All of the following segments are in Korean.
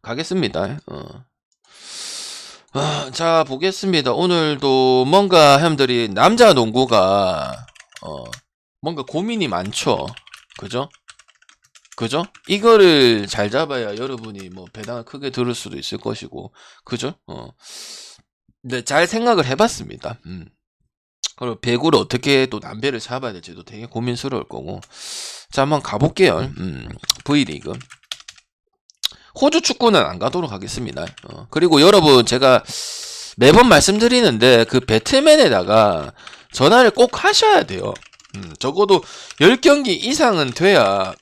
가겠습니다. 자, 보겠습니다. 오늘도 뭔가 형들이 남자 농구가 뭔가 고민이 많죠. 그죠? 그죠? 이거를 잘 잡아야 여러분이 뭐 배당을 크게 들을 수도 있을 것이고, 그죠? 근데 잘 생각을 해봤습니다. 그리고 배구를 어떻게 또 남배를 잡아야 될지도 되게 고민스러울 거고. 자, 한번 가볼게요. V리그. 호주 축구는 안 가도록 하겠습니다. 그리고 여러분, 제가 매번 말씀드리는데, 그 배트맨에다가 전화를 꼭 하셔야 돼요. 적어도 10경기 이상은 돼야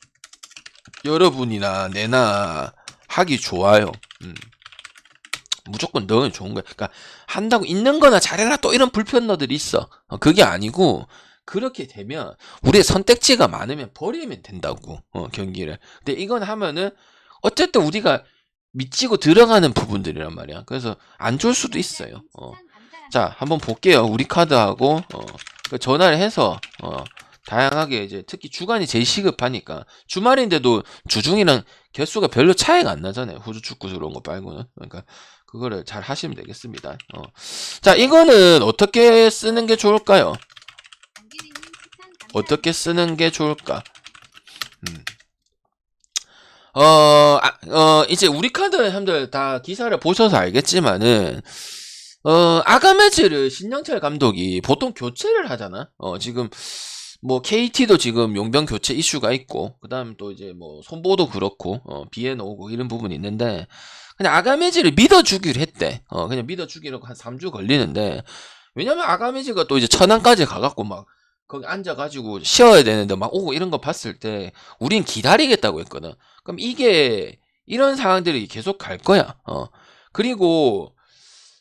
여러분이나 내나 하기 좋아요. 무조건 넣으면 좋은 거야. 그러니까 한다고 있는 거나 잘해라 또 이런 불편너들이 있어. 그게 아니고 그렇게 되면 우리의 선택지가 많으면 버리면 된다고. 경기를. 근데 이건 하면은 어쨌든 우리가 미치고 들어가는 부분들이란 말이야. 그래서 안 좋을 수도 있어요. 자, 한번 볼게요. 우리 카드하고 전화를 해서 다양하게 이제 특히 주간이 제일 시급하니까 주말인데도 주중이랑 개수가 별로 차이가 안 나잖아요. 호주 축구 들어온 거 말고는. 그러니까 그거를 잘 하시면 되겠습니다. 자, 이거는 어떻게 쓰는 게 좋을까요? 어떻게 쓰는 게 좋을까? 이제 우리 카드 형들 다 기사를 보셔서 알겠지만은 아가메즈를 신영철 감독이 보통 교체를 하잖아. 지금 뭐 KT도 지금 용병 교체 이슈가 있고, 그 다음 또 이제 뭐 손보도 그렇고, 비엔 오고 이런 부분이 있는데, 그냥 아가메즈를 믿어주기로 했대. 그냥 믿어주기로 한 3주 걸리는데, 왜냐면 아가메즈가 또 이제 천안까지 가갖고 막 거기 앉아가지고 쉬어야 되는데 막 오고 이런 거 봤을 때 우린 기다리겠다고 했거든. 그럼 이게 이런 상황들이 계속 갈 거야. 그리고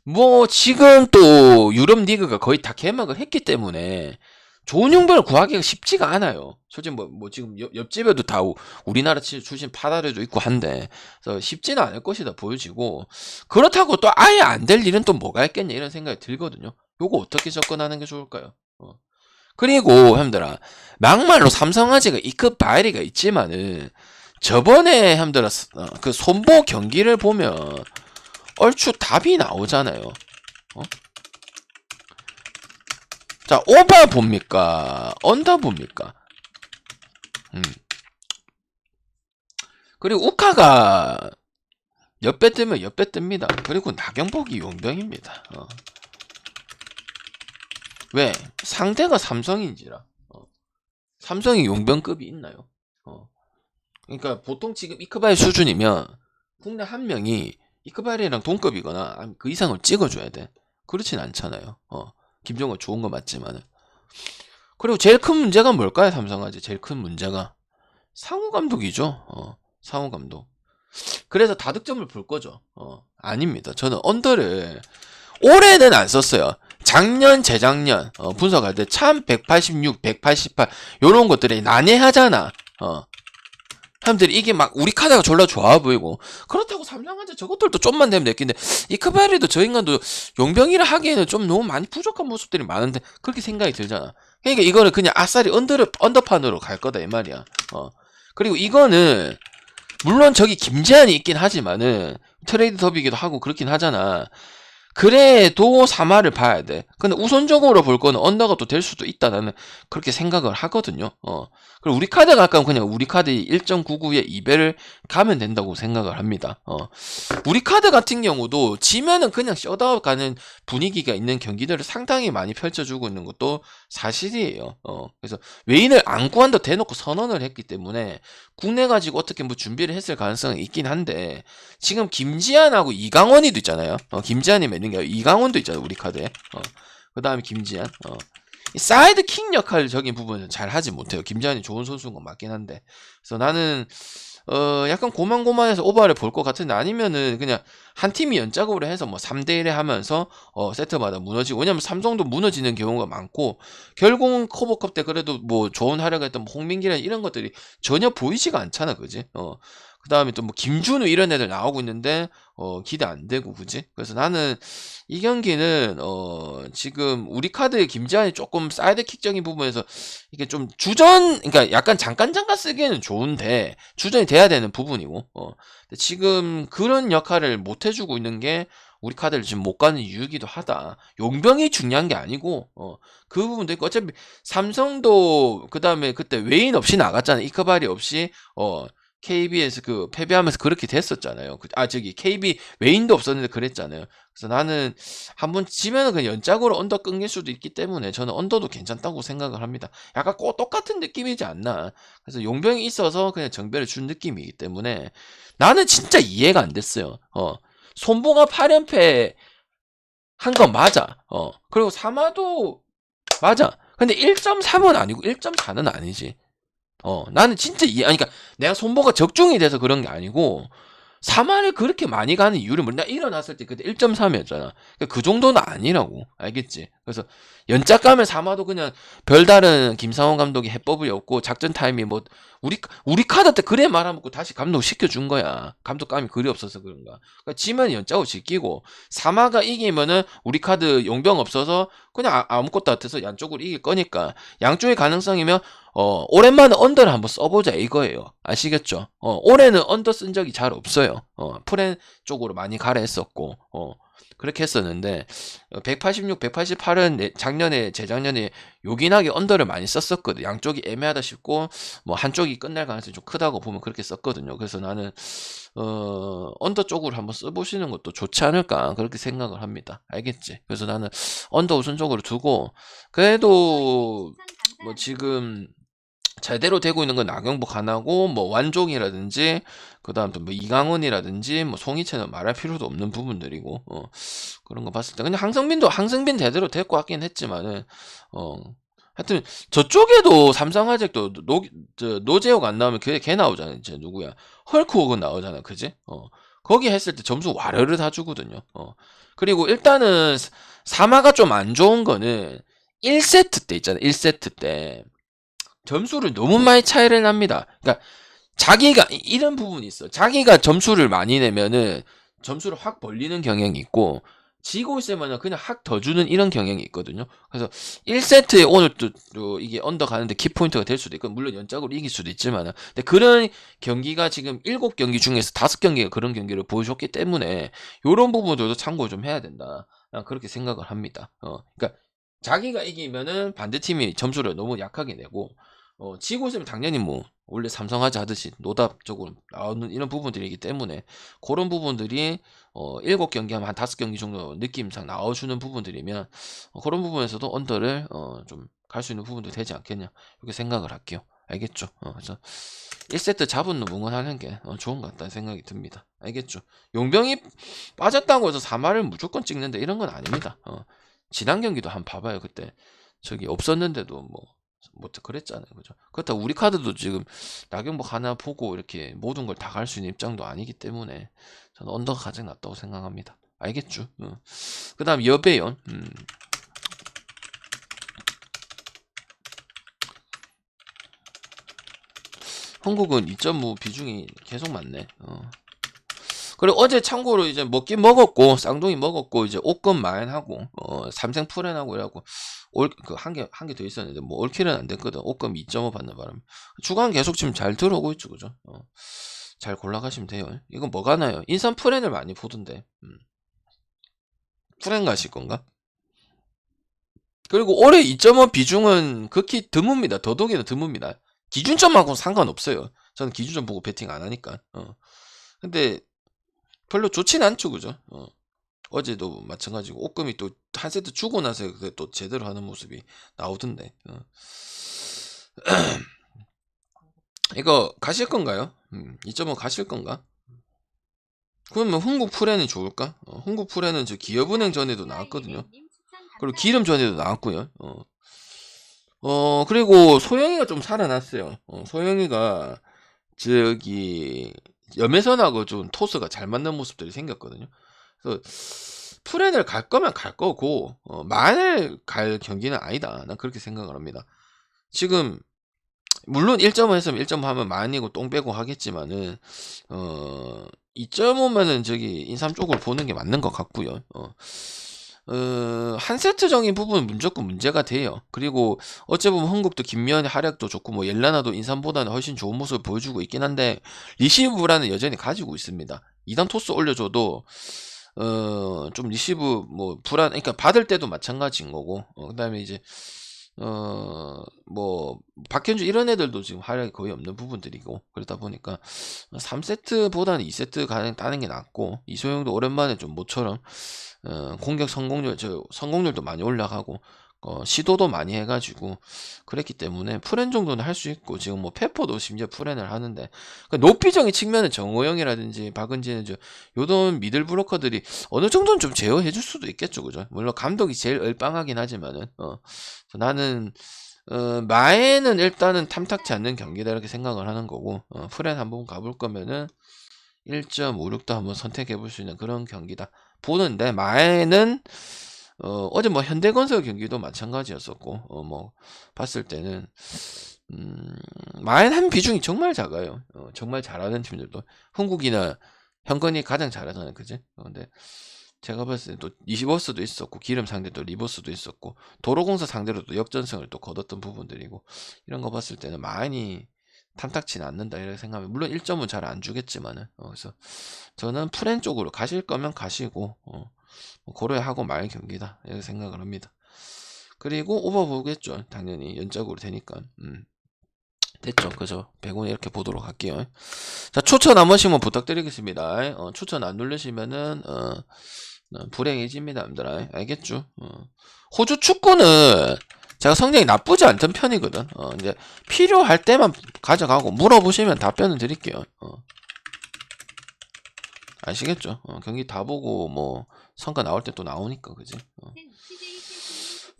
뭐 지금 또 유럽 리그가 거의 다 개막을 했기 때문에 좋은 용병을 구하기가 쉽지가 않아요. 솔직히 뭐 지금 옆집에도 다 우리나라 출신 파다르도 있고 한데, 그래서 쉽지는 않을 것이다 보여지고, 그렇다고 또 아예 안 될 일은 또 뭐가 있겠냐 이런 생각이 들거든요. 요거 어떻게 접근하는 게 좋을까요? 그리고 형들아, 막말로 삼성화재가 이급 바이리가 있지만은 저번에 형들아 그 손보 경기를 보면 얼추 답이 나오잖아요. 자, 오바 봅니까? 언더 봅니까? 그리고 우카가 옆배 뜨면 옆배 뜹니다. 그리고 나경복이 용병입니다. 왜? 상대가 삼성인지라. 삼성이 용병급이 있나요? 그러니까 보통 지금 이크바이 수준이면 국내 한 명이 이크바이랑 동급이거나 그 이상을 찍어줘야 돼. 그렇진 않잖아요. 김종호 좋은 거 맞지만은. 그리고 제일 큰 문제가 뭘까요? 삼성화재 제일 큰 문제가 상우 감독이죠. 상우 감독. 그래서 다득점을 볼 거죠. 아닙니다. 저는 언더를 올해는 안 썼어요. 작년, 재작년 분석할 때 참 186, 188 요런 것들이 난해하잖아. 사람들이 이게 막 우리 카드가 졸라 좋아 보이고, 그렇다고 삼성화재 저것들도 좀만 되면 됐긴데 이크바리도 저 인간도 용병이라 하기에는 좀 너무 많이 부족한 모습들이 많은데 그렇게 생각이 들잖아. 그러니까 이거는 그냥 아싸리 언더판으로 갈 거다 이 말이야. 그리고 이거는 물론 저기 김재한이 있긴 하지만은 트레이드 더비기도 하고 그렇긴 하잖아. 그래도 3화를 봐야 돼. 근데 우선적으로 볼 거는 언더가 또 될 수도 있다. 나는 그렇게 생각을 하거든요. 그리고 우리 카드가 가까운 그냥 우리 카드 1.99에 2배를 가면 된다고 생각을 합니다. 우리 카드 같은 경우도 지면은 그냥 셧아웃 가는 분위기가 있는 경기들을 상당히 많이 펼쳐주고 있는 것도 사실이에요. 그래서 외인을 안 구한다 대놓고 선언을 했기 때문에 국내 가지고 어떻게 뭐 준비를 했을 가능성이 있긴 한데, 지금 김지한하고 이강원이도 있잖아요. 김지한이 맺는 게 이강원도 있잖아요. 우리 카드에. 그 다음에 김지한. 이 사이드 킥 역할적인 부분은 잘 하지 못해요. 김지한이 좋은 선수인 건 맞긴 한데. 그래서 나는 약간 고만고만해서 오버를 볼 것 같은데, 아니면은 그냥 한 팀이 연짝으로 해서 뭐 3대1에 하면서 세트마다 무너지고, 왜냐면 삼성도 무너지는 경우가 많고, 결국은 커버컵 때 그래도 뭐 좋은 활약을 했던 홍민기란 이런 것들이 전혀 보이지가 않잖아. 그지? 그 다음에 또 뭐 김준우 이런 애들 나오고 있는데 기대 안 되고 그지? 그래서 나는 이 경기는 지금 우리 카드의 김지한이 조금 사이드킥적인 부분에서 이게 좀 주전, 그러니까 약간 잠깐 쓰기에는 좋은데 주전이 돼야 되는 부분이고 근데 지금 그런 역할을 못 해주고 있는 게 우리 카드를 지금 못 가는 이유이기도 하다. 용병이 중요한 게 아니고 그 부분도 있고 어차피 삼성도 그 다음에 그때 외인 없이 나갔잖아. 이크바리 없이 KB에서 그 패배하면서 그렇게 됐었잖아요. 저기 KB 외인도 없었는데 그랬잖아요. 그래서 나는 한번 지면은 그냥 연짝으로 언더 끊길 수도 있기 때문에 저는 언더도 괜찮다고 생각을 합니다. 약간 꼭 똑같은 느낌이지 않나. 그래서 용병이 있어서 그냥 정배를 준 느낌이기 때문에 나는 진짜 이해가 안 됐어요. 손보가 8연패 한 건 맞아. 그리고 사마도 맞아. 근데 1.3은 아니고 1.4는 아니지. 나는 진짜 아니, 그러니까 내가 손보가 적중이 돼서 그런 게 아니고, 3화를 그렇게 많이 가는 이유를 몰라. 나 일어났을 때 그때 1.3이었잖아. 그 정도는 아니라고. 알겠지? 그래서 연짝 가면 3화도 그냥 별다른 김상원 감독이 해법이 없고, 작전 타임이 뭐, 우리 카드 때 그래 말아먹고 다시 감독 시켜준 거야. 감독감이 그리 없어서 그런가. 그러니까 지면 연짝으로 지키고, 3화가 이기면은 우리 카드 용병 없어서 그냥 아무것도 같아서 양쪽으로 이길 거니까, 양쪽의 가능성이면 오랜만에 언더를 한번 써보자 이거예요. 아시겠죠? 올해는 언더 쓴 적이 잘 없어요. 프렌 쪽으로 많이 가라 했었고, 그렇게 했었는데, 186, 188은 작년에, 재작년에 요긴하게 언더를 많이 썼었거든. 양쪽이 애매하다 싶고, 뭐, 한쪽이 끝날 가능성이 좀 크다고 보면 그렇게 썼거든요. 그래서 나는, 언더 쪽으로 한번 써보시는 것도 좋지 않을까, 그렇게 생각을 합니다. 알겠지? 그래서 나는 언더 우선 쪽으로 두고, 그래도, 뭐, 지금, 제대로 되고 있는 건 나경복 하나고 뭐 완종이라든지 그다음 또 뭐 이강원이라든지 뭐 송이채는 말할 필요도 없는 부분들이고 그런 거 봤을 때 그냥 항성빈 제대로 될 것 같긴 했지만은 하여튼 저쪽에도 삼성화재도 노재욱 안 나오면 걔 나오잖아. 이제 누구야? 헐크호그 나오잖아. 그지? 거기 했을 때 점수 와르르 다 주거든요. 그리고 일단은 사마가 좀 안 좋은 거는 1세트 때 있잖아. 1세트 때 점수를 너무 많이 차이를 납니다. 그러니까 자기가 이런 부분이 있어. 자기가 점수를 많이 내면은 점수를 확 벌리는 경향이 있고 지고 있으면은 그냥 확 더 주는 이런 경향이 있거든요. 그래서 1세트에 오늘 또 이게 언더 가는데 키포인트가 될 수도 있고 물론 연짝으로 이길 수도 있지만은 근데 그런 경기가 지금 7경기 중에서 5경기가 그런 경기를 보여줬기 때문에 요런 부분들도 참고 좀 해야 된다. 난 그렇게 생각을 합니다. 그러니까 자기가 이기면은 반대팀이 점수를 너무 약하게 내고 지고 있으면 당연히 뭐 원래 삼성화재 하듯이 노답적으로 나오는 이런 부분들이기 때문에 그런 부분들이 7경기 하면 한 5경기 정도 느낌상 나와주는 부분들이면 그런 부분에서도 언더를 좀 갈 수 있는 부분도 되지 않겠냐 이렇게 생각을 할게요. 알겠죠? 그래서 1세트 잡은 놈 응원하는 게 좋은 것 같다는 생각이 듭니다. 알겠죠? 용병이 빠졌다고 해서 3화를 무조건 찍는데 이런 건 아닙니다. 지난 경기도 한번 봐봐요. 그때 저기 없었는데도 뭐 그랬잖아요. 그죠? 그렇다고 우리 카드도 지금 나경복 하나 보고 이렇게 모든 걸 다 갈 수 있는 입장도 아니기 때문에 저는 언더가 가장 낫다고 생각합니다. 알겠죠? 그 다음 여배연 한국은 2.5 비중이 계속 많네. 그리고 어제 참고로 이제 먹긴 먹었고 쌍둥이 먹었고 이제 옷건 마연하고 삼생 풀엔하고 이래갖고 한 개 더 있었는데 뭐 올킬은 안 됐거든. 옷건 2.5 받는 바람에 주간 계속 지금 잘 들어오고 있죠. 그죠? 잘 골라가시면 돼요. 이건 뭐가 나요? 인삼 풀엔을 많이 보던데 풀엔 가실 건가? 그리고 올해 2.5 비중은 극히 드뭅니다. 더더욱이나 드뭅니다. 기준점하고 상관없어요. 저는 기준점 보고 배팅 안 하니까. 근데 별로 좋진 않죠. 그죠? 어제도 마찬가지고 옷금이 또 한 세트 주고 나서 또 제대로 하는 모습이 나오던데. 이거 가실 건가요? 2.5 가실 건가? 그러면 흥국 프렌이 좋을까? 흥국 프렌은 저 기업은행 전에도 나왔거든요. 그리고 기름 전에도 나왔고요. 그리고 소영이가 좀 살아났어요. 소영이가 저기 염혜선하고 좀 토스가 잘 맞는 모습들이 생겼거든요. 그래서 프렌을 갈 거면 갈 거고 만을 갈 경기는 아니다. 난 그렇게 생각을 합니다. 지금 물론 1.5 했으면 1.5 하면 많이고 똥 빼고 하겠지만은 2.5면은 저기 인삼 쪽으로 보는 게 맞는 것 같고요. 한 세트적인 부분은 무조건 문제가 돼요. 그리고 어찌 보면 흥국도 김미연의 활약도 좋고 뭐 옐라나도 인삼보다는 훨씬 좋은 모습을 보여주고 있긴 한데 리시브 불안은 여전히 가지고 있습니다. 2단 토스 올려줘도 좀 리시브 뭐 불안, 그러니까 받을 때도 마찬가지인 거고, 그다음에 이제 뭐 박현주 이런 애들도 지금 활약이 거의 없는 부분들이고, 그러다 보니까 3세트보다는 2세트 가는 게 낫고, 이소영도 오랜만에 좀 모처럼 공격 성공률도 많이 올라가고 시도도 많이 해가지고 그랬기 때문에 프렌 정도는 할 수 있고, 지금 뭐 페퍼도 심지어 프렌을 하는데, 그러니까 높이적인 측면은 정호영이라든지 박은진은 요런 미들 브로커들이 어느 정도는 좀 제어해 줄 수도 있겠죠, 그죠? 물론 감독이 제일 얼빵하긴 하지만은 나는 마에는 일단은 탐탁치 않는 경기다 이렇게 생각을 하는 거고, 프렌 한번 가볼 거면은 1.56도 한번 선택해 볼 수 있는 그런 경기다 보는데, 마에는 어제 뭐 현대건설 경기도 마찬가지였었고, 뭐 봤을 때는 마엔 한 비중이 정말 작아요. 정말 잘하는 팀들도 흥국이나 현건이 가장 잘하잖아요, 그지? 근데 제가 봤을 때 또 이시버스도 있었고, 기름 상대도 리버스도 있었고, 도로공사 상대로 또 역전승을 또 거뒀던 부분들이고, 이런 거 봤을 때는 마엔이 탐탁치는 않는다 이렇게 생각하면, 물론 1점은 잘 안 주겠지만은, 그래서 저는 프렌 쪽으로 가실 거면 가시고, 뭐 고려하고 말 경기다 이렇게 생각을 합니다. 그리고 오버 보겠죠, 당연히 연작으로 되니까. 됐죠, 그죠? 100원 이렇게 보도록 할게요. 자, 추천 한 번씩만 부탁드리겠습니다. 추천 안 누르시면은 불행해집니다, 여러분들. 알겠죠? 호주 축구는 제가 성적이 나쁘지 않던 편이거든. 이제 필요할 때만 가져가고, 물어보시면 답변은 드릴게요. 아시겠죠? 경기 다 보고 뭐 성과 나올 때 또 나오니까, 그지?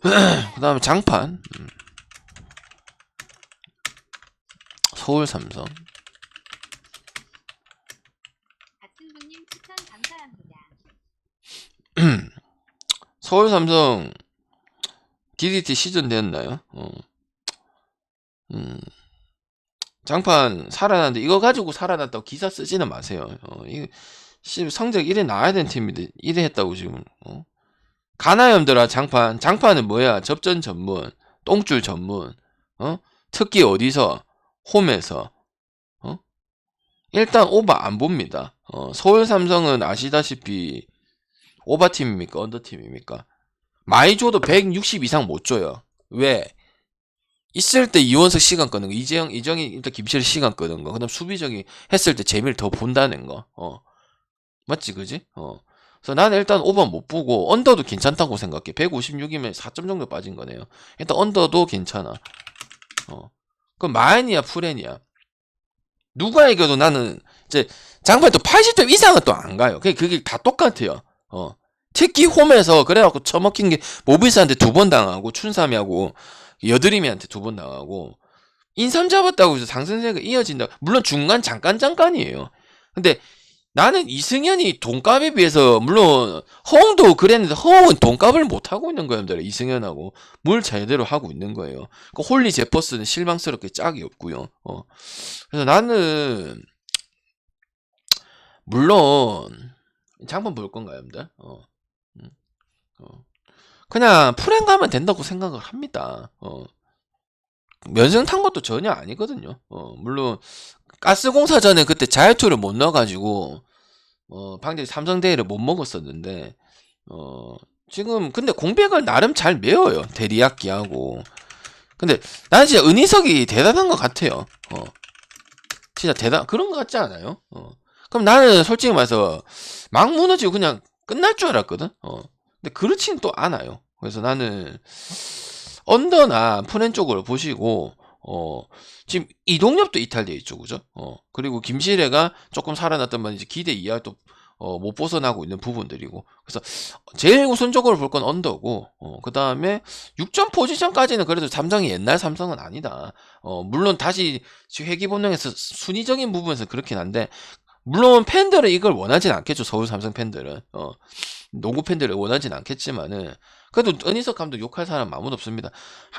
그 다음에 장판. 서울 삼성. 박승부님 추천 감사합니다. 서울 삼성 DDT 시즌 되었나요? 장판 살아났는데 이거 가지고 살아났다고 기사 쓰지는 마세요. 이거 성적 1위 나와야 되는 팀인데 1위 했다고 지금. 가나염들아, 장판은 뭐야? 접전 전문, 똥줄 전문. 특히 어디서? 홈에서. 일단 오버 안 봅니다. 서울 삼성은 아시다시피 오버팀입니까? 언더팀입니까? 많이 줘도 160 이상 못 줘요. 왜? 있을 때 이원석 시간 끄는 거, 이정이 일단 김실의 시간 끄는 거, 그다음 수비적인 했을 때 재미를 더 본다는 거. 맞지, 그지? 그래서 나는 일단 오버 못 보고 언더도 괜찮다고 생각해. 156이면 4점 정도 빠진 거네요. 일단 언더도 괜찮아. 그럼 마엔이야 프렌이야. 누가 이겨도 나는 이제 장판이 또 80점 이상은 또 안 가요. 그게 다 똑같아요. 특히 홈에서 그래갖고 처먹힌 게 모비스한테 2번 당하고, 춘삼이하고 여드림이한테 2번 당하고, 인삼 잡았다고 해서 상승세가 이어진다. 물론 중간 잠깐이에요. 근데 나는 이승현이 돈값에 비해서, 물론 허웅도 그랬는데 허웅은 돈값을 못 하고 있는 거예요, 이승현하고 뭘 제대로 하고 있는 거예요. 그 홀리 제퍼스는 실망스럽게 짝이 없고요. 그래서 나는 물론 장판 볼 건가요, 여러분들? 그냥 프렌 가면 된다고 생각을 합니다. 면승 탄 것도 전혀 아니거든요. 물론 가스공사 전에 그때 자유투를 못 넣어가지고 방금 삼성대회를 못 먹었었는데, 지금 근데 공백을 나름 잘 메워요, 대리학기하고. 근데 나는 진짜 은희석이 대단한 것 같아요. 진짜 그런 것 같지 않아요? 그럼 나는 솔직히 말해서 막 무너지고 그냥 끝날 줄 알았거든. 근데 그렇지는 또 않아요. 그래서 나는 언더나 프렌 쪽으로 보시고, 지금 이동엽도 이탈돼 있죠, 그죠? 그리고 김시래가 조금 살아났던 건 이제 기대 이하 또 못 벗어나고 있는 부분들이고, 그래서 제일 우선적으로 볼 건 언더고, 그 다음에 6점 포지션까지는 그래도 삼성이 옛날 삼성은 아니다. 물론 다시 회귀 본능에서 순위적인 부분에서 그렇긴 한데, 물론 팬들은 이걸 원하진 않겠죠, 서울 삼성 팬들은. 농구 팬들은 원하진 않겠지만은, 그래도 은희석 감독 욕할 사람 아무도 없습니다.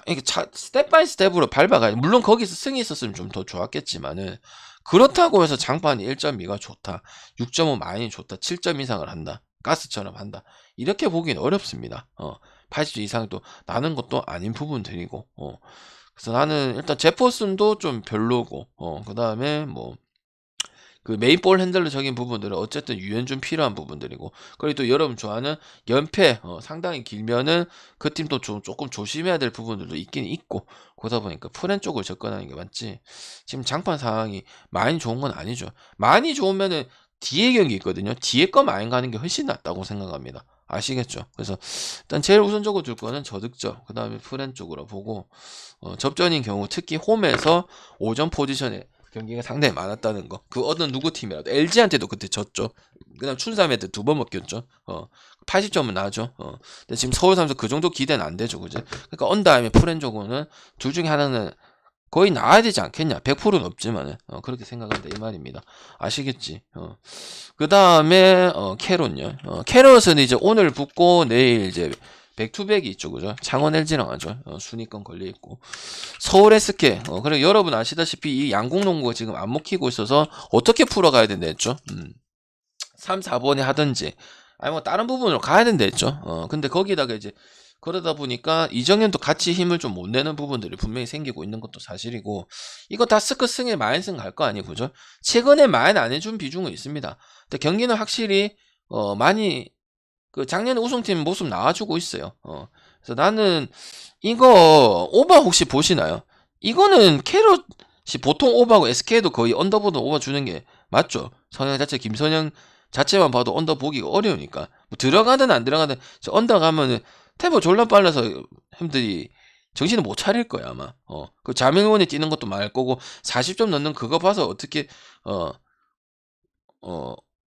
이게 스텝 바이 스텝으로 밟아가야 물론 거기서 승이 있었으면 좀 더 좋았겠지만은 그렇다고 해서 장판이 1.2가 좋다. 6.5 많이 좋다. 7점 이상을 한다. 가스처럼 한다. 이렇게 보기는 어렵습니다. 80점 이상 또 나는 것도 아닌 부분들이고 그래서 나는 일단 제퍼슨도 좀 별로고 그 다음에 뭐 그 메인볼 핸들러적인 부분들은 어쨌든 유연좀 필요한 부분들이고 그리고 또 여러분 좋아하는 연패 상당히 길면은 그 팀도 조금 조심해야 될 부분들도 있긴 있고 그러다 보니까 프렌 쪽을 접근하는 게 맞지 지금 장판 상황이 많이 좋은 건 아니죠. 많이 좋으면은 뒤에 경기 있거든요. 뒤에 거 많이 가는 게 훨씬 낫다고 생각합니다. 아시겠죠? 그래서 일단 제일 우선적으로 둘 거는 저득점 그 다음에 프렌 쪽으로 보고 접전인 경우 특히 홈에서 5점 포지션에 경기가 상당히 많았다는 거. 그 어느 누구 팀이라도 LG한테도 그때 졌죠. 그다음 춘삼한테 2번 먹겼죠. 80점은 나죠. 근데 지금 서울 삼성 그 정도 기대는 안 되죠, 그죠? 그러니까 언다음에 프렌조고는 둘 중에 하나는 거의 나와야 되지 않겠냐. 100%는 없지만은 그렇게 생각한다 이 말입니다. 아시겠지? 그 다음에 캐롯요. 캐롯은 이제 오늘 붙고 내일 이제 백투백이 있죠, 그죠? 창원 LG랑 하죠. 순위권 걸려 있고 서울 SK. 그리고 여러분 아시다시피 이 양궁농구가 지금 안 먹히고 있어서 어떻게 풀어가야 된다 했죠? 3, 4번에 하든지 아니 뭐 다른 부분으로 가야 된다 했죠. 근데 거기다가 이제 그러다 보니까 이정현도 같이 힘을 좀 못 내는 부분들이 분명히 생기고 있는 것도 사실이고 이거 다 스크 승에 마인승 갈 거 아니에요, 그죠? 최근에 마인 안 해준 비중은 있습니다. 근데 경기는 확실히 많이 그 작년에 우승팀 모습 나와주고 있어요. 그래서 나는 이거 오바 혹시 보시나요? 이거는 캐럿이 보통 오바고 SK도 거의 언더보다 오바 주는 게 맞죠? 성향 자체 김선영 자체만 봐도 언더 보기가 어려우니까 뭐 들어가든 안 들어가든 언더 가면은 템포 졸라 빨라서 형들이 정신을 못 차릴 거야 아마. 그 자명원이 뛰는 것도 말 거고 40점 넣는 그거 봐서 어떻게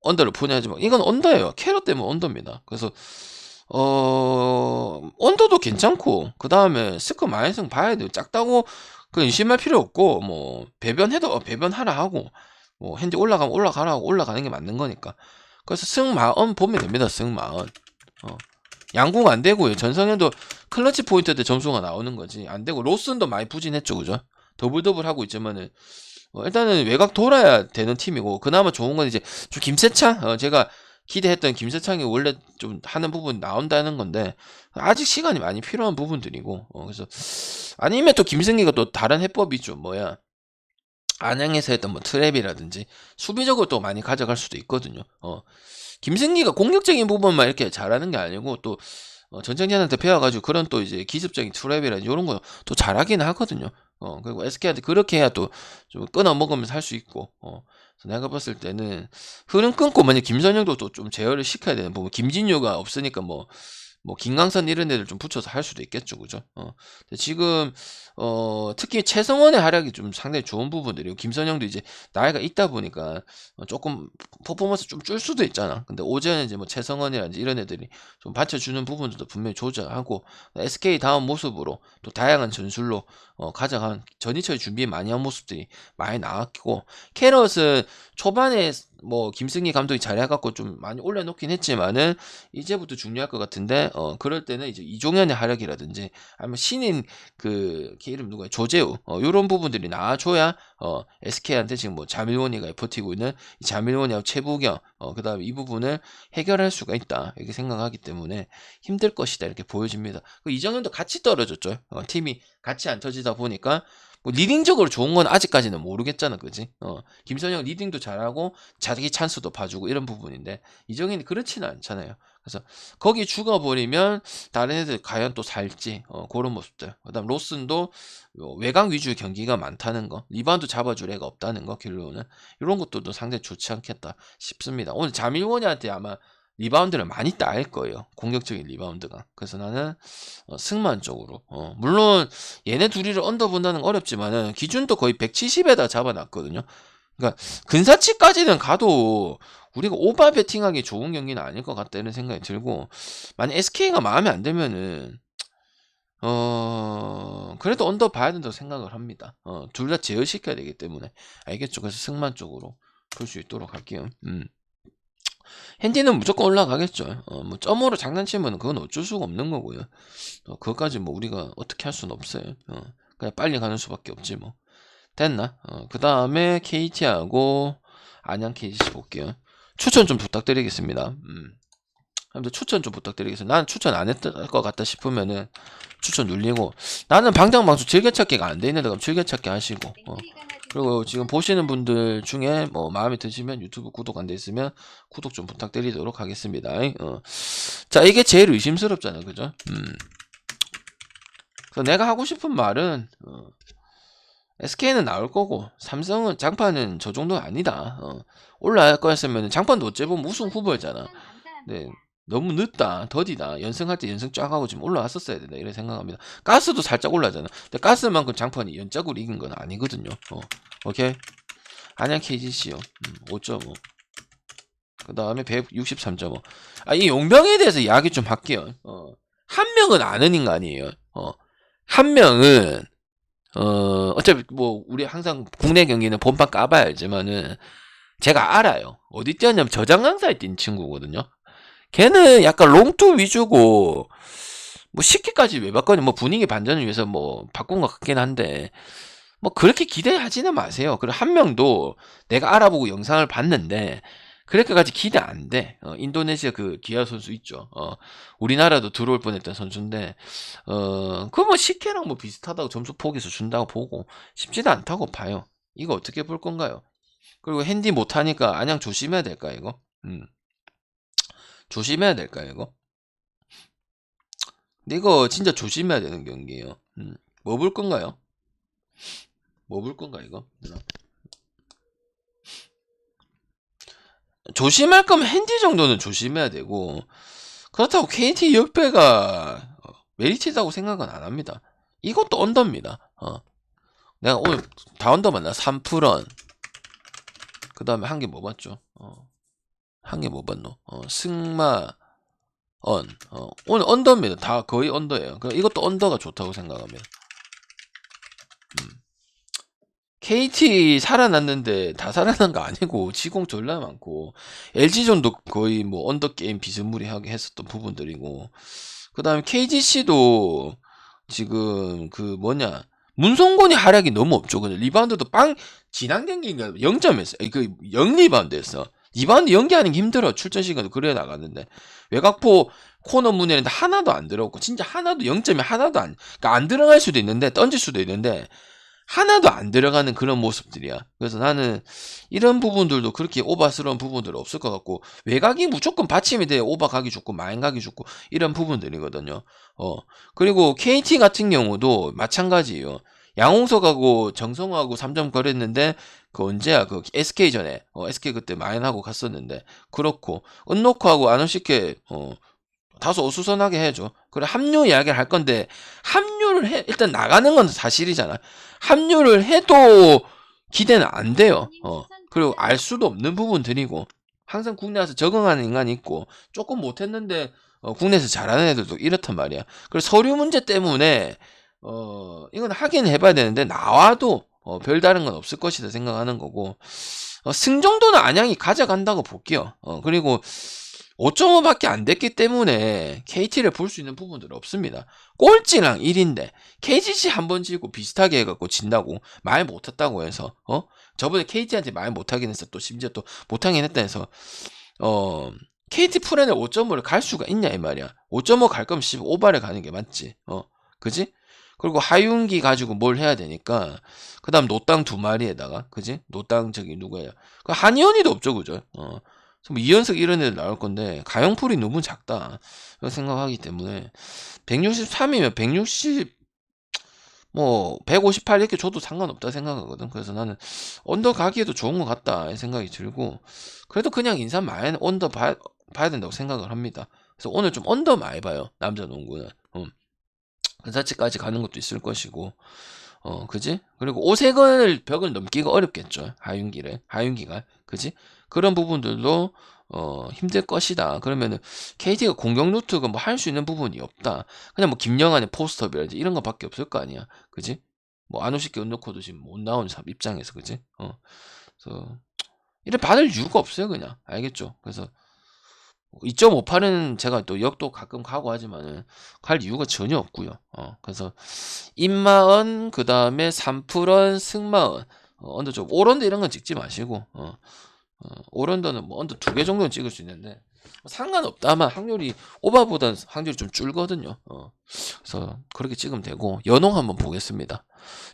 언더를 보냐지 뭐 이건 언더예요. 캐럿 때문에 언더입니다. 그래서 언더도 괜찮고 그 다음에 스크 마이너스 봐야 돼요. 작다고 그 의심할 필요 없고 뭐 배변해도 배변하라 하고 뭐 현재 올라가면 올라가라 하고 올라가는 게 맞는 거니까. 그래서 승마언 보면 됩니다. 승마언. 양궁 안 되고요. 전성현도 클러치 포인트 때 점수가 나오는 거지 안 되고 로슨도 많이 부진했죠, 그죠? 더블 하고 있지만은 일단은 외곽 돌아야 되는 팀이고 그나마 좋은 건 이제 좀 김세창 제가 기대했던 김세창이 원래 좀 하는 부분 나온다는 건데 아직 시간이 많이 필요한 부분들이고 그래서 아니면 또 김승기가 또 다른 해법이 좀 뭐야 안양에서 했던 뭐 트랩이라든지 수비적으로 또 많이 가져갈 수도 있거든요. 김승기가 공격적인 부분만 이렇게 잘하는 게 아니고 또 전창진한테 배워가지고 그런 또 이제 기습적인 트랩이라든지 이런 거 또 잘하긴 하거든요. 그리고 SK한테 그렇게 해야 또 좀 끊어 먹으면서 할 수 있고. 그래서 내가 봤을 때는 흐름 끊고 만약 김선영도 또 좀 제어를 시켜야 되는 부분. 김진효가 없으니까 뭐 김강선 이런 애들 좀 붙여서 할 수도 있겠죠, 그죠? 근데 지금 특히 최성원의 활약이 좀 상당히 좋은 부분들이고 김선영도 이제 나이가 있다 보니까 조금 퍼포먼스 좀 줄 수도 있잖아. 근데 오전에 이제 뭐 최성원이라든지 이런 애들이 좀 받쳐주는 부분들도 분명히 조절하고 SK 다운 모습으로 또 다양한 전술로 가져간 전이철 준비 많이 한 모습들이 많이 나왔고 캐럿은 초반에 뭐 김승희 감독이 잘해갖고 좀 많이 올려놓긴 했지만은 이제부터 중요할 것 같은데 그럴 때는 이제 이종현의 활약이라든지 아니면 신인 걔 이름 누구야 조재우 요런 부분들이 나와줘야 SK한테 지금 뭐 자밀원이가 버티고 있는 이 자밀원이하고 최부경 그 다음에 이 부분을 해결할 수가 있다 이렇게 생각하기 때문에 힘들 것이다 이렇게 보여집니다. 이정현도 같이 떨어졌죠. 팀이 같이 안 터지다 보니까 뭐 리딩적으로 좋은 건 아직까지는 모르겠잖아, 그지? 김선영 리딩도 잘하고 자기 찬스도 봐주고 이런 부분인데 이정현이 그렇지는 않잖아요. 그래서 거기 죽어버리면 다른 애들 과연 또 살지 그런 모습들. 그다음 로슨도 외곽 위주 경기가 많다는 거, 리바운드 잡아줄 애가 없다는 거 결론은 이런 것들도 상당히 좋지 않겠다 싶습니다. 오늘 자밀원이한테 아마 리바운드를 많이 따일 거예요. 공격적인 리바운드가. 그래서 나는 승만 쪽으로. 물론 얘네 둘이를 언더 본다는 건 어렵지만은 기준도 거의 170에다 잡아놨거든요. 그러니까 근사치까지는 가도 우리가 오바 배팅하기 좋은 경기는 아닐 것 같다 이런 생각이 들고 만약 SK가 마음에 안 들면은 그래도 언더 봐야 된다고 생각을 합니다. 둘 다 제어시켜야 되기 때문에 알겠죠? 그래서 승만 쪽으로 볼 수 있도록 할게요. 핸디는 무조건 올라가겠죠. 뭐 점으로 장난치면 그건 어쩔 수가 없는 거고요. 그것까지 뭐 우리가 어떻게 할 수는 없어요. 그냥 빨리 가는 수밖에 없지 뭐. 됐나? 그 다음에 KT하고 안양 KGC 볼게요. 추천 좀 부탁드리겠습니다. 아무튼 추천 좀 부탁드리겠습니다. 나는 추천 안 했을 것 같다 싶으면은 추천 눌리고, 나는 방장방송 즐겨찾기가 안 돼 있는데 그럼 즐겨찾기 하시고, 그리고 지금 보시는 분들 중에 뭐 마음에 드시면 유튜브 구독 안 돼 있으면 구독 좀 부탁드리도록 하겠습니다. 자, 이게 제일 의심스럽잖아요, 그죠? 그래서 내가 하고 싶은 말은 SK는 나올 거고 삼성은 장판은 저 정도 아니다. 올라갈 거였으면 장판도 어째 보면 우승 후보였잖아. 네, 너무 늦다, 더디다. 연승할 때 연승 쫙 하고 지금 올라왔었어야 된다 이렇게 생각합니다. 가스도 살짝 올라잖아. 근데 가스만큼 장판이 연짝으로 이긴 건 아니거든요. 오케이. 안양 KGC요. 5.5. 그 다음에 163.5. 이 용병에 대해서 이야기 좀 할게요. 한 명은 아는 인간이에요. 한 명은 어차피 뭐 우리 항상 국내 경기는 본판 까봐야 알지만은 제가 알아요. 어디 뛰었냐면 저장강사에 뛴 친구거든요. 걔는 약간 롱투 위주고 뭐 10개까지 왜 바꿨냐, 뭐 분위기 반전을 위해서 뭐 바꾼 것 같긴 한데 뭐 그렇게 기대하지는 마세요. 그리고 한 명도 내가 알아보고 영상을 봤는데 그렇게까지 기대 안 돼. 인도네시아 그 기아 선수 있죠. 우리나라도 들어올 뻔했던 선수인데 그거 뭐 10개랑 뭐 비슷하다고 점수 포기해서 준다고 보고 쉽지도 않다고 봐요. 이거 어떻게 볼 건가요? 그리고 핸디 못하니까 안양 조심해야 될까 이거? 조심해야 될까 이거? 근데 이거 진짜 조심해야 되는 경기예요. 뭐 볼 건가요? 뭐 볼 건가 이거? 조심할 거면 핸디 정도는 조심해야 되고, 그렇다고 KT 역배가 메리트다고 생각은 안 합니다. 이것도 언더입니다. 내가 오늘 다 언더 맞나? 3프런. 그 다음에 한 개 뭐 봤죠? 한 개 뭐 봤노? 승마 오늘 언더입니다. 다 거의 언더예요. 이것도 언더가 좋다고 생각합니다. KT 살아났는데 다 살아난 거 아니고 지공 졸라 많고 LG전도 거의 뭐 언더 게임 비스무리하게 했었던 부분들이고, 그 다음에 KGC도 지금 그 뭐냐 문성곤이 활약이 너무 없죠. 근데 리바운드도 지난 경기인가 0점했어. 그 0리바운드였어. 리바운드 연기하는 게 힘들어. 출전 시간도 그래 나갔는데 외곽포 코너 문에는데 하나도 안 들어갔고, 진짜 하나도 0점이 하나도 그러니까 안 들어갈 수도 있는데 던질 수도 있는데 하나도 안 들어가는 그런 모습들이야. 그래서 나는 이런 부분들도 그렇게 오바스러운 부분들 없을 것 같고, 외곽이 무조건 받침이 돼. 오바 가기 좋고 마인 가기 좋고 이런 부분들이거든요. 그리고 KT 같은 경우도 마찬가지예요. 양홍석하고 정성호하고 3점 거렸는데 그 언제야? 그 SK전에 SK 그때 마인하고 갔었는데 그렇고, 은노크하고 아노시케 다소 어수선하게 해줘. 그래, 합류 이야기를 할 건데, 일단 나가는 건 사실이잖아. 합류를 해도 기대는 안 돼요. 그리고 알 수도 없는 부분들이고, 항상 국내 와서 적응하는 인간이 있고, 조금 못했는데, 국내에서 잘하는 애들도 이렇단 말이야. 그리고 서류 문제 때문에, 이건 하긴 해봐야 되는데, 나와도, 별다른 건 없을 것이다 생각하는 거고, 승정도는 안양이 가져간다고 볼게요. 그리고, 5.5밖에 안 됐기 때문에 KT를 볼 수 있는 부분들은 없습니다. 꼴찌랑 1인데 KGC 한 번 지고 비슷하게 해갖고 진다고 말 못했다고 해서 저번에 KT한테 말 못하긴 했어. 또 심지어 또 못하긴 했다 해서 KT 프렌에 5.5를 갈 수가 있냐 이 말이야. 5.5 갈 거면 15발에 가는 게 맞지. 그지? 그리고 하윤기 가지고 뭘 해야 되니까, 그 다음 노땅 2마리에다가 그지? 노땅 저기 누구야? 그 한의원이도 없죠, 그죠? 뭐 이현석 이런 애들 나올 건데 가용풀이 너무 작다 생각하기 때문에 163이면 160 뭐 158 이렇게 줘도 상관없다 생각하거든. 그래서 나는 언더 가기에도 좋은 것 같다 생각이 들고, 그래도 그냥 인삼 마인 언더 봐야 된다고 생각을 합니다. 그래서 오늘 좀 언더 많이 봐요, 남자 농구는. 근사치까지 가는 것도 있을 것이고, 그지? 그리고 오색을 벽을 넘기가 어렵겠죠. 하윤기가, 그지? 그런 부분들도, 힘들 것이다. 그러면은, KT가 공격 루트가 뭐 할 수 있는 부분이 없다. 그냥 뭐 김영환의 포스터별지 이런 거 밖에 없을 거 아니야. 그지? 뭐, 안우식기 은놓고도 지금 못 나온 입장에서, 그지? 그래서, 이래 받을 이유가 없어요, 그냥. 알겠죠? 그래서, 2.58은 제가 또 역도 가끔 가고 하지만은 갈 이유가 전혀 없고요. 그래서 인마언 그 다음에 3%런 승마언 언더 좀 오런드 이런 건 찍지 마시고 오런더는 뭐 언더 2개 정도는 찍을 수 있는데 상관없다. 아마 확률이 오바보다는 확률이 좀 줄거든요. 그래서 그렇게 찍으면 되고 연홍 한번 보겠습니다.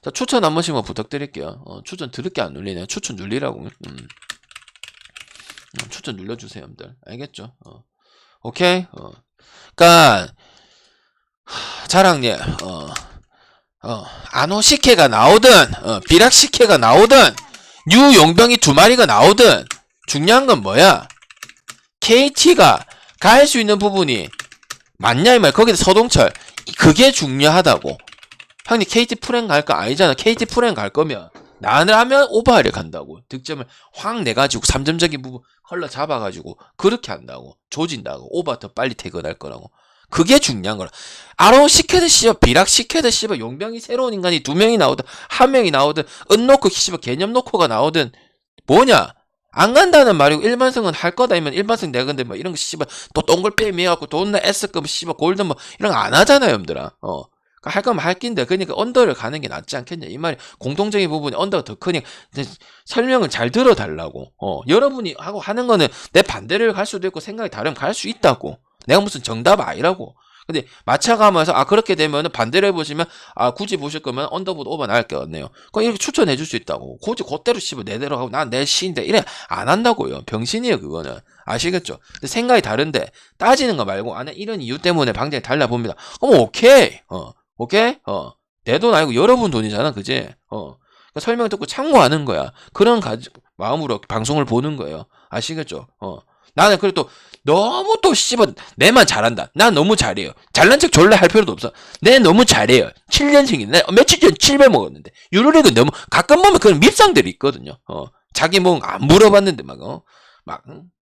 자, 추천 한 번씩만 부탁드릴게요. 추천 드럽게 안 눌리네요. 추천 눌리라고. 추천 눌러주세요, 여러분들. 알겠죠? 오케이? 그니까, 자랑님, 아노시케가 나오든, 비락시케가 나오든, 뉴용병이 2마리가 나오든, 중요한 건 뭐야? KT가 갈 수 있는 부분이 맞냐, 이 말. 거기서 서동철. 그게 중요하다고. 형님, KT 프랭 갈 거 아니잖아. KT 프랭 갈 거면, 나는 하면 오버를 간다고. 득점을 확 내가지고 3점적인 부분 컬러 잡아가지고 그렇게 한다고. 조진다고. 오버 더 빨리 퇴근할 거라고. 그게 중요한 거라. 아론 시켜도 씨발 비락 시켜도 씨발 용병이 새로운 인간이 2명이 나오든 1명이 나오든 은놓고 씨발 개념 놓고가 나오든 뭐냐? 안 간다는 말이고 일반승은 할 거다 이면 일반승 내가 근데 뭐 이런 거 씨발 또 동글빼 매갖고 돈나 S급 씨발 골든 뭐 이런 거 안 하잖아요, 여러분들아. 할 거면 할 낀데 그러니까 언더를 가는 게 낫지 않겠냐 이 말이. 공통적인 부분이 언더가 더 크니까 설명을 잘 들어달라고. 여러분이 하고 하는 거는 내 반대를 갈 수도 있고 생각이 다르면 갈 수 있다고. 내가 무슨 정답 아니라고. 근데 맞춰가면서 그렇게 되면은 반대로 해보시면 굳이 보실 거면 언더보다 오버 나을 게 없네요. 그럼 이렇게 추천해 줄 수 있다고. 굳이 그대로 씹어 내대로 하고 난 내 시인데 이래 안 한다고요. 병신이에요 그거는. 아시겠죠? 근데 생각이 다른데 따지는 거 말고 안에 이런 이유 때문에 방향이 달라 봅니다. 그럼 오케이. 오케이? 내 돈 아니고 여러분 돈이잖아, 그지? 그러니까 설명 듣고 참고하는 거야. 그런 마음으로 방송을 보는 거예요. 아시겠죠? 나는 그래도 너무 또 씹어 내만 잘한다. 난 너무 잘해요. 잘난 척 졸라 할 필요도 없어. 내 너무 잘해요. 7년생인데 내 며칠 전 7배 먹었는데 유로릭은 너무 가끔 보면 그런 밉상들이 있거든요. 자기 뭐 안 물어봤는데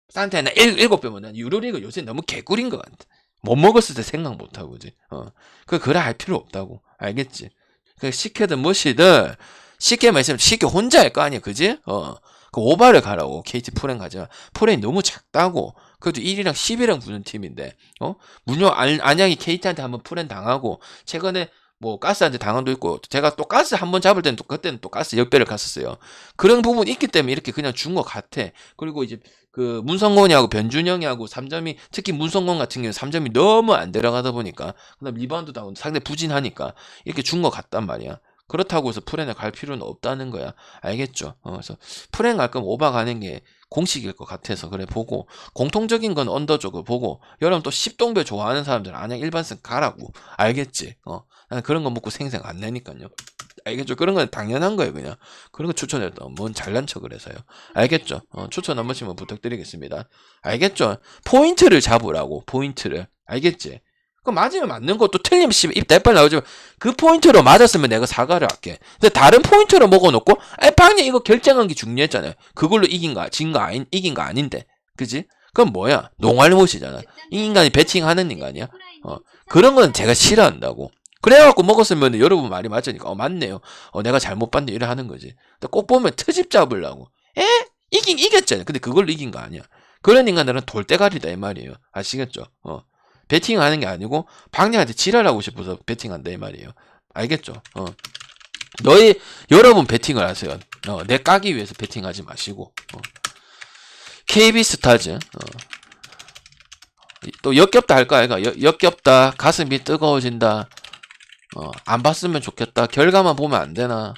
산테나 7배 먹는 유로릭은 요새 너무 개꿀인 것 같아. 못 먹었을 때 생각 못 하고, 그지? 그래 할 필요 없다고. 알겠지? 시켜든 뭐시든, 쉽게만 있으면 쉽게 혼자 할 거 아니야, 그지? 그 오바를 가라고. KT 프렌 가자. 프렌이 너무 작다고. 그래도 1이랑 10이랑 붙는 팀인데, 문효 안양이 KT한테 한번 프렌 당하고, 최근에 뭐 가스한테 당한 도 있고, 제가 또 가스 한번 잡을 때는 또 그때는 또 가스 역배를 갔었어요. 그런 부분이 있기 때문에 이렇게 그냥 준 것 같아. 그리고 이제 그 문성곤이하고 변준영이하고 3점이 특히 문성곤 같은 경우는 3점이 너무 안 들어가다 보니까 그다음 리바운드 다운 상대 부진하니까 이렇게 준 것 같단 말이야. 그렇다고 해서 프렌에 갈 필요는 없다는 거야. 알겠죠? 그래서 프렌 갈 거면 오바 가는 게 공식일 것 같아서 그래 보고 공통적인 건 언더 쪽을 보고 여러분 또 10동배 좋아하는 사람들 안양 일반승 가라고. 알겠지? 나는 그런 거 먹고 생생 안 내니까요. 알겠죠? 그런 건 당연한 거예요, 그냥. 그런 거 추천했다. 뭔 잘난 척을 해서요. 알겠죠? 추천 한 번씩만 부탁드리겠습니다. 알겠죠? 포인트를 잡으라고, 포인트를. 알겠지? 그 맞으면 맞는 것도 틀리면 입 대빨 나오지만 그 포인트로 맞았으면 내가 사과를 할게. 근데 다른 포인트로 먹어놓고 방금 이거 결정한 게 중요했잖아요. 그걸로 이긴 거 이긴 거 아닌데. 그지? 그건 뭐야? 농알못이잖아. 이 인간이 배팅하는 인간이야. 그런 건 제가 싫어한다고. 그래갖고 먹었으면 여러분 말이 맞으니까 맞네요. 내가 잘못 봤네 이래 하는 거지. 근데 꼭 보면 트집 잡으려고. 이겼잖아요. 근데 그걸로 이긴 거 아니야. 그런 인간들은 돌대가리다 이 말이에요. 아시겠죠? 배팅하는 게 아니고 방향한테 지랄하고 싶어서 배팅한다 이 말이에요. 알겠죠? 여러분 배팅을 하세요. 내 까기 위해서 배팅하지 마시고. KB스타즈 또 역겹다 할까 아이가? 역겹다. 가슴이 뜨거워진다. 안 봤으면 좋겠다. 결과만 보면 안 되나?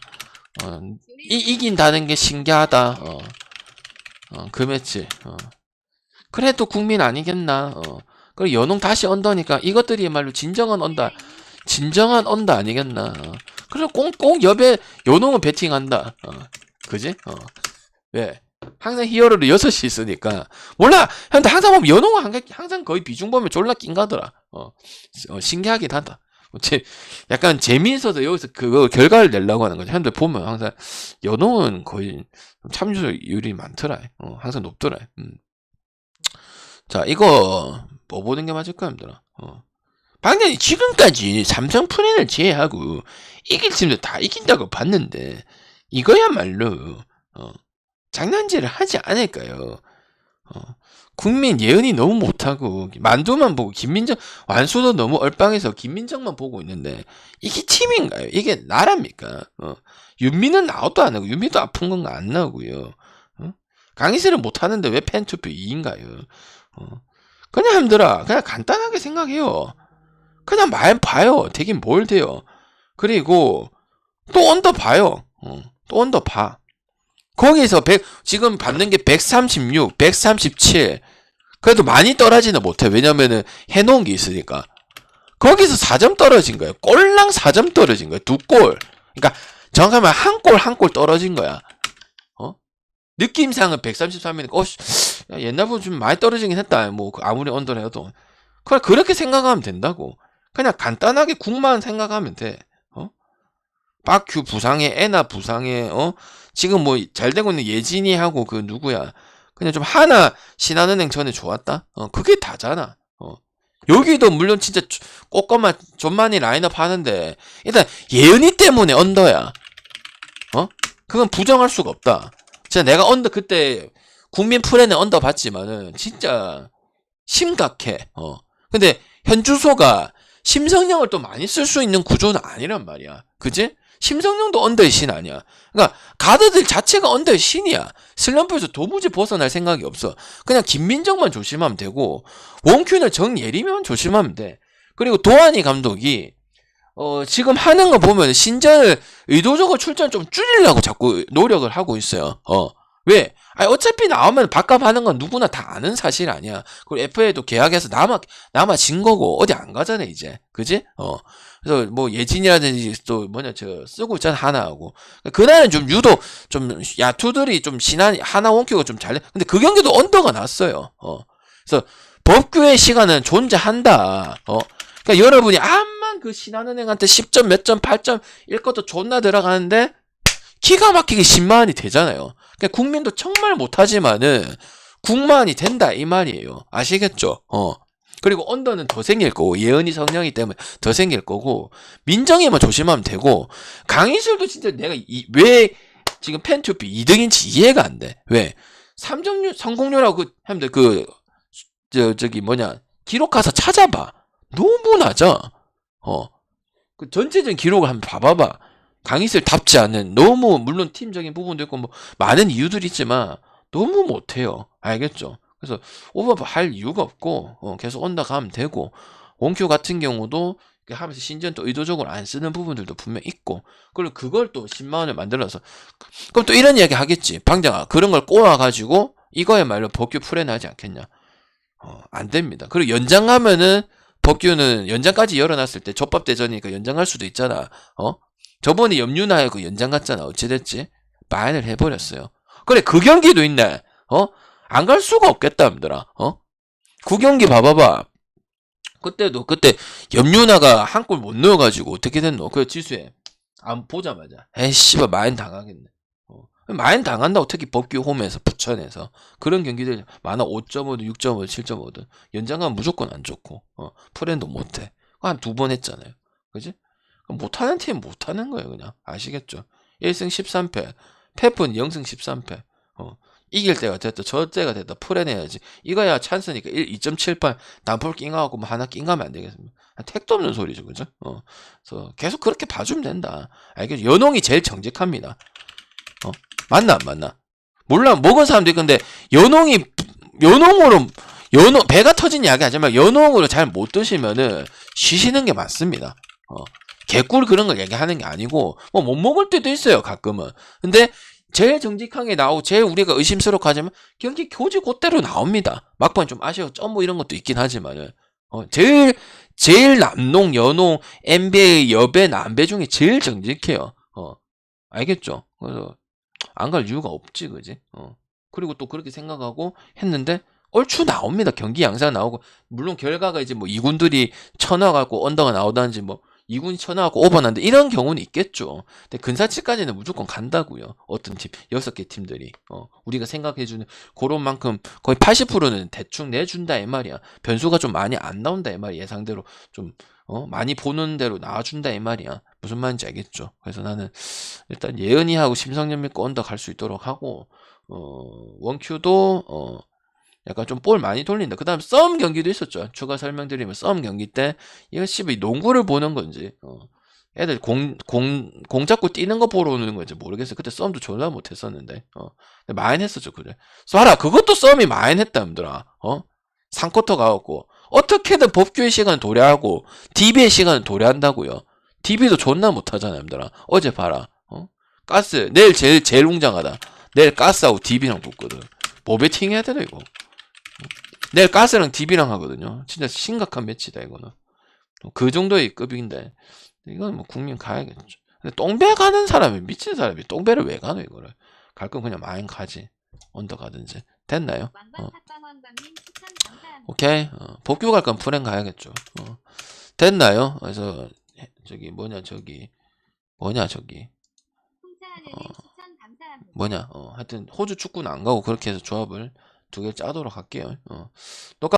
이긴다는 게 신기하다. 그 매치. 그래도 국민 아니겠나? 그리고 연홍 다시 언더니까 이것들이야말로 진정한 언더 아니겠나? 그래서 꽁꽁 옆에 연홍은 배팅한다. 그지? 왜? 항상 히어로를 6시 있으니까. 몰라! 근데 항상 보면 연홍은 항상 거의 비중 보면 졸라 낑가더라. 신기하긴 하다. 약간 재미있어서 여기서 그거 결과를 내려고 하는 거지. 현대 보면 항상 연홍은 거의 참여율이 많더라. 항상 높더라. 자, 이거 뭐 보는 게 맞을까, 힘들어. 방장이 지금까지 삼성 프렌을 제외하고 이길 팀들 다 이긴다고 봤는데 이거야말로 장난질을 하지 않을까요? 국민 예은이 너무 못하고 만두만 보고 김민정 완수도 너무 얼빵해서 김민정만 보고 있는데 이게 팀인가요? 이게 나라입니까? 윤미는 나와도 안 하고 윤미도 아픈 건 안 나오고요. 강희슬은 못하는데 왜 팬투표 2인가요? 그냥 힘들어. 그냥 간단하게 생각해요. 그냥 말 봐요. 되긴 뭘 돼요. 그리고 또 언더 봐요. 또 언더 봐. 거기서 지금 받는 게 136, 137. 그래도 많이 떨어지는 못해. 왜냐면은 해놓은 게 있으니까. 거기서 4점 떨어진 거예요. 꼴랑 4점 떨어진 거예요. 2골. 그러니까 정확하게 말하면 한 골 한 골 떨어진 거야. 느낌상은 133이니까 옛날보다 좀 많이 떨어지긴 했다. 뭐 아무리 언더를 해도. 그걸 그렇게 생각하면 된다고. 그냥 간단하게 국만 생각하면 돼. 박규 부상에, 애나 부상에, 지금 뭐 잘 되고 있는 예진이하고 그 누구야. 그냥 좀 하나 신한은행 전에 좋았다? 그게 다잖아. 여기도 물론 진짜 꼬꼬마 좀 많이 라인업 하는데, 일단 예은이 때문에 언더야. 그건 부정할 수가 없다. 진짜 내가 언더 그때 국민 프렌에 언더 봤지만은 진짜 심각해. 근데 현주소가 심성령을 또 많이 쓸 수 있는 구조는 아니란 말이야. 그지? 심성령도 언더의 신 아니야. 그러니까 가드들 자체가 언더의 신이야. 슬럼프에서 도무지 벗어날 생각이 없어. 그냥 김민정만 조심하면 되고 원큐는 정예리만 조심하면 돼. 그리고 도한이 감독이 지금 하는 거 보면 신전을 의도적으로 출전 좀 줄이려고 자꾸 노력을 하고 있어요. 왜? 아니, 어차피 나오면 밥값하는 건 누구나 다 아는 사실 아니야. 그리고 FA도 계약해서 남아진 거고, 어디 안 가잖아, 이제. 그지? 그래서 뭐 예진이라든지 또 쓰고 있잖아, 하나하고. 그날은 좀 유독 좀 야투들이 좀 하나 원큐가 좀 잘, 근데 그 경기도 언더가 났어요. 그래서 법규의 시간은 존재한다. 그러니까 여러분이 암만 그 신한은행한테 10점 몇 점 8점 일 것도 존나 들어가는데 기가 막히게 10만원이 되잖아요. 그러니까 국민도 정말 못하지만은 국만이 된다 이 말이에요. 아시겠죠? 그리고 언더는 더 생길 거고 예은이 성령이 때문에 더 생길 거고 민정이만 조심하면 되고 강희슬도 진짜 내가 왜 지금 팬투표 2등인지 이해가 안 돼. 왜? 3점 성공률하고 하면 저기 기록 가서 찾아봐. 너무 낮아. 그 전체적인 기록을 한번 봐봐봐. 강희슬답지 않은 너무 물론 팀적인 부분도 있고 뭐 많은 이유들이 있지만 너무 못해요. 알겠죠? 그래서 오버할 이유가 없고 계속 언더가면 되고 원큐 같은 경우도 하면서 신전 또 의도적으로 안 쓰는 부분들도 분명 있고 그리고 그걸 또 10만원을 만들어서 그럼 또 이런 이야기 하겠지. 방장아 그런 걸 꼬아가지고 이거야말로 법규 풀어내지 않겠냐. 안 됩니다. 그리고 연장하면은 법규는 연장까지 열어놨을 때 족밥대전이니까 연장할 수도 있잖아. 저번에 염유나하고 연장 갔잖아. 어찌됐지? 마인을 해버렸어요. 그래 그 경기도 있네. 안 갈 수가 없겠다 얘들아. 그 경기 봐봐봐. 그때 염유나가 한 골 못 넣어가지고 어떻게 됐노? 그래 지수해. 안 보자마자 에이 씨발 마인 당하겠네. 마인 당한다고 특히 법규 홈에서 부천에서 그런 경기들 많아. 5.5든 6.5든 7.5든 연장 가면 무조건 안 좋고 프렌도 못해. 한 2번 했잖아요. 그지? 못하는 팀 못하는 거예요 그냥. 아시겠죠? 1승 13패 페프는 0승 13패 이길 때가 됐다 저 때가 됐다 풀어내야지. 이거야 찬스니까 2.78 단폴 낑가갖고 뭐 하나 낑가면 안 되겠습니까? 택도 없는 소리죠. 그죠? 그래서 계속 그렇게 봐주면 된다. 알겠죠? 연홍이 제일 정직합니다. 맞나 안 맞나? 몰라 먹은 사람도 있는데 연홍으로 배가 터진 이야기 하지만 연홍으로 잘 못 드시면은 쉬시는 게 맞습니다. 개꿀 그런 걸 얘기하는 게 아니고 뭐 못 먹을 때도 있어요 가끔은. 근데 제일 정직하게 나오고 제일 우리가 의심스럽게 하자면 경기 교지 그대로 나옵니다. 막판 좀 아쉬워 뭐 이런 것도 있긴 하지만은 제일 남농 연홍 NBA 여배 남배 중에 제일 정직해요. 알겠죠? 그래서 안 갈 이유가 없지 그지? 그리고 또 그렇게 생각하고 했는데 얼추 나옵니다. 경기 양상 나오고 물론 결과가 이제 뭐 2군들이 쳐나가고 언더가 나오다든지 뭐 2군이 쳐나가고 오버난데 이런 경우는 있겠죠. 근데 근사치까지는 무조건 간다고요. 어떤 팀 6개 팀들이 우리가 생각해주는 그런 만큼 거의 80%는 대충 내준다 이 말이야. 변수가 좀 많이 안 나온다 이 말이야. 예상대로 좀 많이 보는 대로 나와준다 이 말이야. 무슨 말인지 알겠죠. 그래서 나는 일단 예은이하고 심성년 믿고 언더 갈 수 있도록 하고 원큐도 약간 좀 볼 많이 돌린다. 그 다음 썸 경기도 있었죠. 추가 설명드리면 썸 경기 때 이거 씨발 농구를 보는 건지 애들 공 잡고 뛰는 거 보러 오는 건지 모르겠어요. 그때 썸도 졸라 못했었는데 근데 많이 했었죠. 그래. 쏴라 그것도 썸이 많이 했다 얘들아. 3쿼터 가갖고 어떻게든 법규의 시간 도래하고 DB의 시간을 도래한다고요. DB도 존나 못하잖아 얘들아. 어제 봐라. 가스 내일 제일 웅장하다. 내일 가스하고 DB랑 붙거든. 뭐 배팅 해야 되나 이거. 내일 가스랑 DB랑 하거든요. 진짜 심각한 매치다 이거는. 그 정도의 급인데 이건 뭐 국민 가야겠죠. 근데 똥배 가는 사람이 미친 사람이 똥배를 왜 가노 이거를. 갈 건 그냥 마인 가지. 언더 가든지. 됐나요? 왕관 팟빵 왕관님 추천 감사합니다. 오케이. 복귀 갈 건 풀행 가야겠죠. 됐나요? 그래서 저기 뭐냐 저기 풍차하늘님 추천 감사합니다. 하여튼 호주 축구는 안 가고 그렇게 해서 조합을 두 개 짜도록 할게요.